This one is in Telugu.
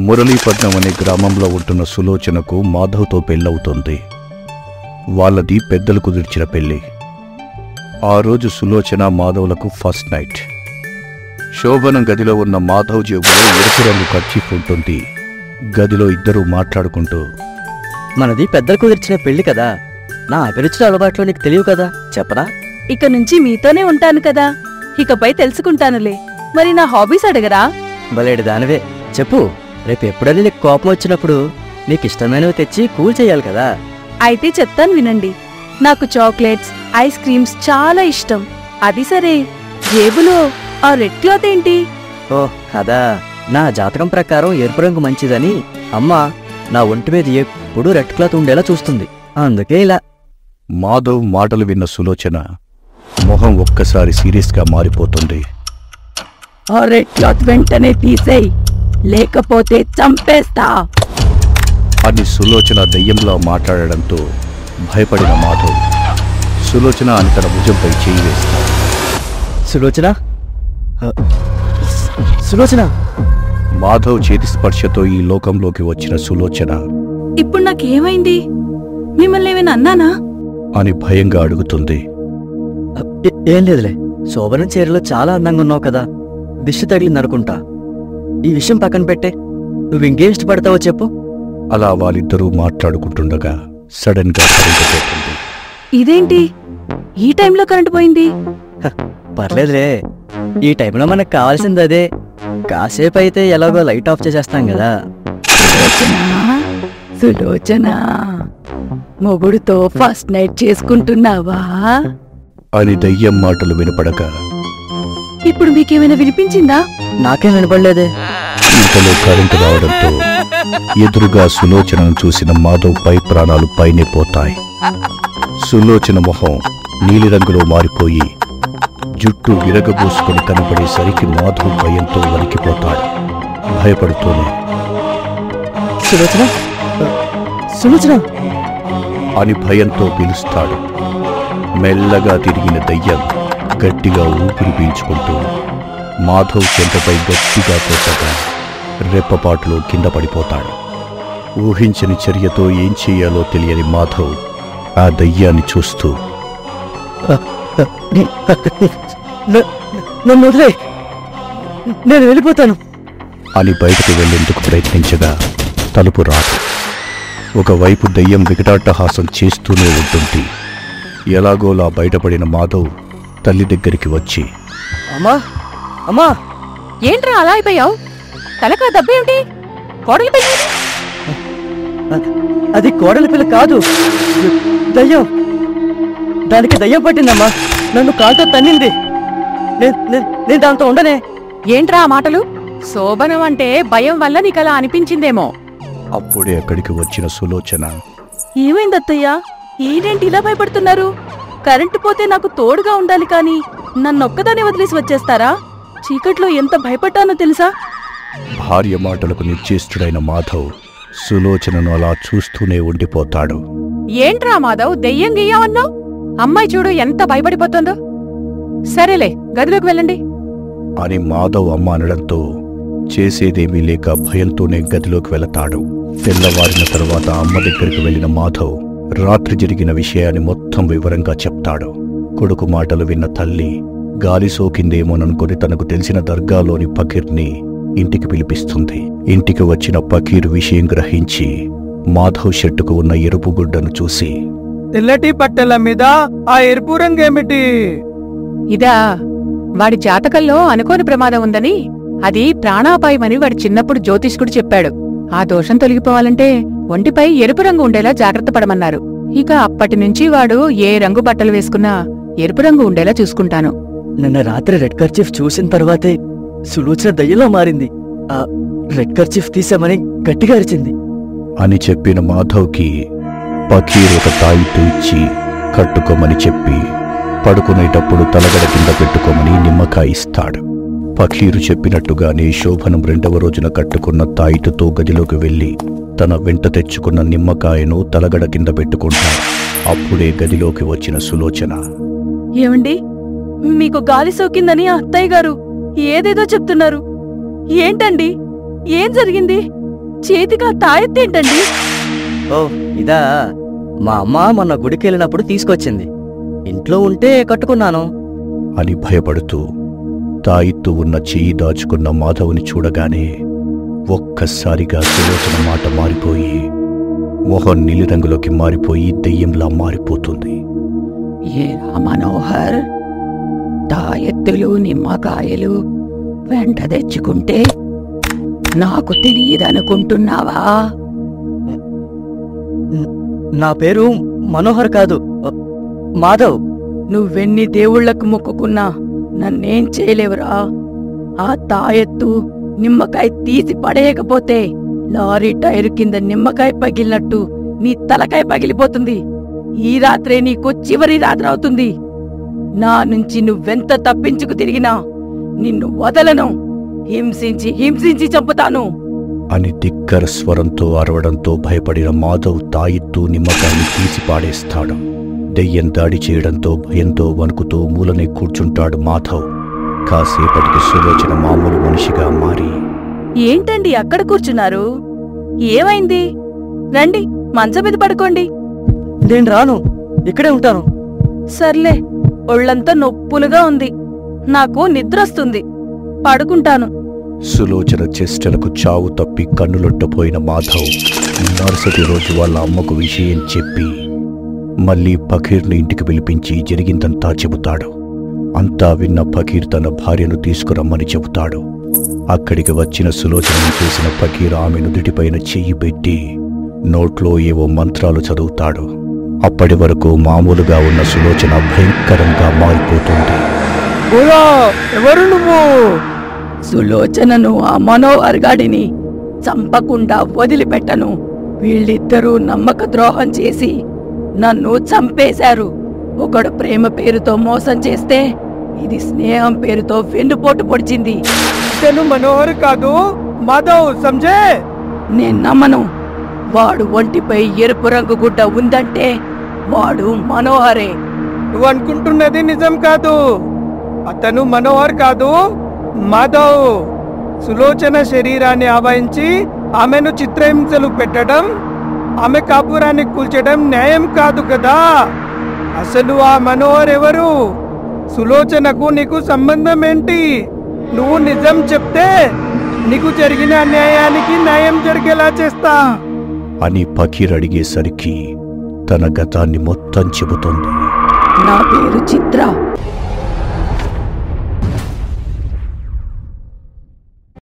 మురళీపట్నం అనే గ్రామంలో ఉంటున్న సులోచనకు మాధవ్తో పెళ్ళవుతుంది. వాళ్ళది పెద్దలు కుదిర్చిన పెళ్లి. ఆ రోజు సులోచన మాధవ్లకు ఫస్ట్ నైట్. శోభనం గదిలో ఉన్న మాధవ్ జేబులో ఎరుపు రంగు కర్చీఫ్ ఉంటుంది. గదిలో ఇద్దరూ మాట్లాడుకుంటూ, మనది పెద్దలు కుదిర్చిన పెళ్లి కదా, నా అభిరుచుల అలవాట్లో నీకు తెలియవు కదా, చెప్పరా? ఇక నుంచి మీతోనే ఉంటాను కదా, ఇకపై తెలుసుకుంటానులే. మరి నా హాబీస్ అడగరా? భలేడు దానివే, చెప్పు. రేపు ఎప్పుడైనా నీకు కోపం వచ్చినప్పుడు నీకు ఇష్టమైనవి తెచ్చి కూల్ చెయ్యాలి కదా. అయితే చెప్తాను వినండి. నాకు చాక్లెట్స్, ఐస్ క్రీమ్స్ చాలా ఇష్టం. అది సరే, జేబులో ఆ రెడ్ క్లాత్ ఏంటి? ఓ కదా, నా జాతకం ప్రకారం ఎరుపు రంగు మంచిదని అమ్మ నా ఒంటి మీద ఎప్పుడూ రెడ్ క్లాత్ ఉండేలా చూస్తుంది, అందుకే ఇలా. మాధవ్ మాటలు విన్న సులోచన మొహం ఒక్కసారి సీరియస్గా మారిపోతుంది. ఆ రెడ్ క్లాత్ వెంటనే తీసేయ్, లేకపోతే చంపేస్తా అని సులోచన దయ్యంలా మాట్లాడడంతో భయపడిన మాధవ్ సులోచన అని తన భుజంపై చేయి వేస్తాడు. సులోచన, సులోచన. మాధవ్ చేతి స్పర్శతో ఈ లోకంలోకి వచ్చిన సులోచన ఇప్పుడు నాకేమైంది? మిమ్మల్ని ఏమైనా అన్నానా అని భయంగా అడుగుతుంది. ఏం లేదులే, శోభనం చీరలో చాలా అందంగా ఉన్నావు కదా, దిష్టి తగిలిందనుకుంటా. ఈ విషయం పక్కన పెట్టే, నువ్వు ఇంకేం ఇష్టపడతావో చెప్పు. అలా వాళ్ళిద్దరూ మాట్లాడుకుంటుండగా సడన్ గా కరెంటు పోతుంది. ఇదేంటి ఈ టైంలో కరెంటు పోయింది? పర్లేదులే, ఈ టైంలో మనకు కావాల్సింది అదే. కాసేపు అయితే ఎలాగో లైట్ ఆఫ్ చేసేస్తాం కదా. సులోచన, మొగుడుతో ఫస్ట్ నైట్ చేసుకుంటున్నావా అని దయ్యం మాటలు వినపడక ఇప్పుడు మీకేమైనా వినిపించిందా? నాకేం వినపడలేదే. ఇంతలో కరెంటు రావడంతో ఎదురుగా సులోచనను చూసిన మాధవ్ పై ప్రాణాలు పైనే పోతాయి. సులోచన మొహం నీలిరంగులో మారిపోయి జుట్టు విరగబోసుకొని కనపడేసరికి మాధవ్ భయంతో వణికిపోతాడు. భయపడుతూనే సులోచన, సులోచన అని భయంతో పిలుస్తాడు. మెల్లగా తిరిగిన దయ్యం గట్టిగా ఊపిరి పీల్చుకుంటూ మాధవ్ చెంతపై గట్టిగా కొట్టగా రెప్పపాటులో కింద పడిపోతాడు. ఊహించని చర్యతో ఏం చెయ్యాలో తెలియని మాధవ్ ఆ దయ్యాన్ని చూస్తూ, నన్ను వదిలే, నేను వెళ్ళిపోతాను అని బయటకు వెళ్లేందుకు ప్రయత్నించగా తలుపు రాదు. ఒకవైపు దయ్యం వికటాట్టహాసం చేస్తూనే ఉంటుంది. ఎలాగోలా బయటపడిన మాధవ్ తల్లి దగ్గరికి వచ్చి, అమ్మా, అమ్మా. ఏంట్రా అలా అయిపోయావు? తలకా దబ్బేమిటి? కోడలి పిల్ల? అది కోడలి పిల్ల కాదు, దయ్యం. దానికి దయ్యం పట్టిందమ్మా, నన్ను కాలుతో తన్నింది. నేను దాంతో ఉండనే. ఏంట్రా ఆ మాటలు? శోభనం అంటే భయం వల్ల నీకలా అనిపించిందేమో. అప్పుడే అక్కడికి వచ్చిన సులోచన, ఏమైందత్తయ్యా? ఏంటేంటి ఇలా భయపడుతున్నారు? కరెంటు పోతే నాకు తోడుగా ఉండాలి కాని నన్నొక్కదాన్ని వదిలేసి వచ్చేస్తారా? చీకట్లో ఎంత భయపడ్డానో తెలుసా? భార్య మాటలకు నిశ్చేష్టుడైన మాధవ్ సులోచనను అలా చూస్తూనే ఉండిపోతాడు. ఏంట్రా మాధవ్, దెయ్యం గియ్యావన్నావు? అమ్మాయి చూడు ఎంత భయపడిపోతుందో. సరేలే, గదిలోకి వెళ్ళండి అని మాధవ్ అమ్మ అనడంతో చేసేదేమీ లేక భయంతోనే గదిలోకి వెళతాడు. తెల్లవారిన తరువాత అమ్మ దగ్గరికి వెళ్లిన మాధవ్ రాత్రి జరిగిన విషయాన్ని మొత్తం వివరంగా చెప్తాడు. కొడుకు మాటలు విన్న తల్లి గాలి సోకిందేమోననుకొని తనకు తెలిసిన దర్గాలోని ఫకీర్ని ఇంటికి పిలిపిస్తుంది. ఇంటికి వచ్చిన ఫకీర్ విషయం గ్రహించి మాధవ్ షర్టుకు ఉన్న ఎరుపు గుడ్డను చూసి, తెల్లటి పట్టెల మీద ఆ ఎరుపు రంగేమిటి? ఇదా, వాడి జాతకంలో అనుకోని ప్రమాదం ఉందని, అది ప్రాణాపాయమని వాడి చిన్నప్పుడు జ్యోతిష్కుడు చెప్పాడు. ఆ దోషం తొలగిపోవాలంటే ఒంటిపై ఎరుపు రంగు ఉండేలా జాగ్రత్త పడమన్నారు. ఇక అప్పటినుంచి వాడు ఏ రంగు బట్టలు వేసుకున్నా ఎరుపు రంగు ఉండేలా చూసుకుంటాను. నిన్న రాత్రి రెడ్ కర్చీఫ్ చూసిన తర్వాతే సులోచన దయ్యంలో మారింది. ఆ రెడ్ కర్చీఫ్ తీసామని గట్టిగా అరిచింది అని చెప్పిన మాధవ్కి ఫకీర్ ఒక తాయిత్తు ఇచ్చి కట్టుకోమని చెప్పి పడుకునేటప్పుడు తలగడ కింద పెట్టుకోమని నిమ్మకాయ ఇస్తాడు. ఫకీరు చెప్పినట్టుగానే శోభనం 2వ రోజున కట్టుకున్న తాయితుతో గదిలోకి వెళ్లి తన వెంట తెచ్చుకున్న నిమ్మకాయను తలగడ కింద పెట్టుకుంటాడు. అప్పుడే గదిలోకి వచ్చిన సులోచన, ఏమండి, మీకు గాలి సోకిందని అత్తయ్య గారు ఏదేదో చెప్తున్నారు. ఏంటండి, ఏం జరిగింది? చేతిగా తాయెత్తేంటండి? ఓ ఇదా, మా అమ్మ మొన్న గుడికి వెళ్ళినప్పుడు తీసుకొచ్చింది. ఇంట్లో ఉంటే కట్టుకున్నాను. అని భయపడుతూ తాయిత్తు ఉన్న చెయ్యి దాచుకున్న మాధవుని చూడగానే ఒక్కసారిగా సులోచన మాట మారిపోయి మొహం నీలిరంగులోకి మారిపోయి దెయ్యంలా మారిపోతుంది. ఏరా మనోహర్, తాయెత్తులు నిమ్మకాయలు వెంట తెచ్చుకుంటే నాకు తెలియదనుకుంటున్నావా? నా పేరు మనోహర్ కాదు, మాధవ్. నువ్వెన్ని దేవుళ్లకు మొక్కుకున్నా నన్నేం చేయలేవురా. ఆ తాయెత్తు నిమ్మకాయ తీసి పడేయకపోతే లారీ టైరు కింద నిమ్మకాయ పగిలినట్టు నీ తలకాయ పగిలిపోతుంది. ఈ రాత్రే నీకు చివరి రాత్రి అవుతుంది. నా నుంచి నువ్వెంత తప్పించుకు తిరిగినా నిన్ను వదలను. హింసించి హింసించి చంపుతాను అని దిగ్గర స్వరంతో అరవడంతో భయపడిన మాధవ్ తాయిత్తు నిమ్మకాయని తీసి పాడేస్తాడు. దెయ్యం దాడి చేయడంతో భయంతో వణుకుతూ మూలనే కూర్చుంటాడు మాధవ్. కాసేపటికి సులోచన మామూలు మనిషిగా మారి, ఏంటండి అక్కడ కూర్చున్నారు? ఏమైంది? రండి, మంచం మీద పడుకోండి. నేను రాను, ఇక్కడే ఉంటాను. సర్లే, ఒళ్ళంతా నొప్పులుగా ఉంది, నాకు నిద్రొస్తుంది, పడుకుంటాను. సులోచన చేష్టలకు చావు తప్పి కన్నులొట్టపోయిన మాధవ్ మరుసటి రోజు వాళ్ళ అమ్మకు విషయం చెప్పి మళ్ళీ ఫకీర్ని ఇంటికి పిలిపించి జరిగిందంతా చెబుతాడు. అంతా విన్న ఫకీర్ తన భార్యను తీసుకురమ్మని చెబుతాడు. అక్కడికి వచ్చిన సులోచనను చూసిన ఫకీర్ ఆమె నుదిటిపైన చెయ్యి పెట్టి నోట్లో ఏవో మంత్రాలు చదువుతాడు. అప్పటి వరకు మామూలుగా ఉన్న సులోచన భయంకరంగా మారిపోతుంది. ఎవరు నువ్వు? సులోచనను ఆ మనోహర్ గాడిని చంపకుండా వదిలిపెట్టను. వీళ్ళిద్దరూ నమ్మక ద్రోహం చేసి నన్ను చంపేశారు. ఒకడు ప్రేమ పేరుతో మోసం చేస్తే ఇది స్నేహం పేరుతో వెన్నుపోటు పొడిచింది. తను మనోహర్ కాదు, మాధవ్, సంజే. నేను నమ్మను. వాడు ఒంటిపై ఎరుపు రంగు గుడ్డ ఉందంటే వాడు మనోహరే. నువ్వు అనుకుంటున్నది నిజం కాదు. అతను మనోహర్ కాదు, మాధవ్. సులోచన శరీరాన్ని ఆవహించి ఆమెను చిత్రహింసలు పెట్టడం, ఆమె కాపురాన్ని కూల్చడం న్యాయం కాదు కదా. అసలు ఆ మనోహర్ ఎవరు? సులోచనకు నీకు సంబంధం ఏంటి? నువ్వు నిజం చెప్తే నీకు జరిగిన అన్యాయానికి న్యాయం జరిగేలా చేస్తా అని ఫకీర్ అడిగేసరికి తన గతాన్ని మొత్తం చెబుతుంది. నా పేరు చిత్ర.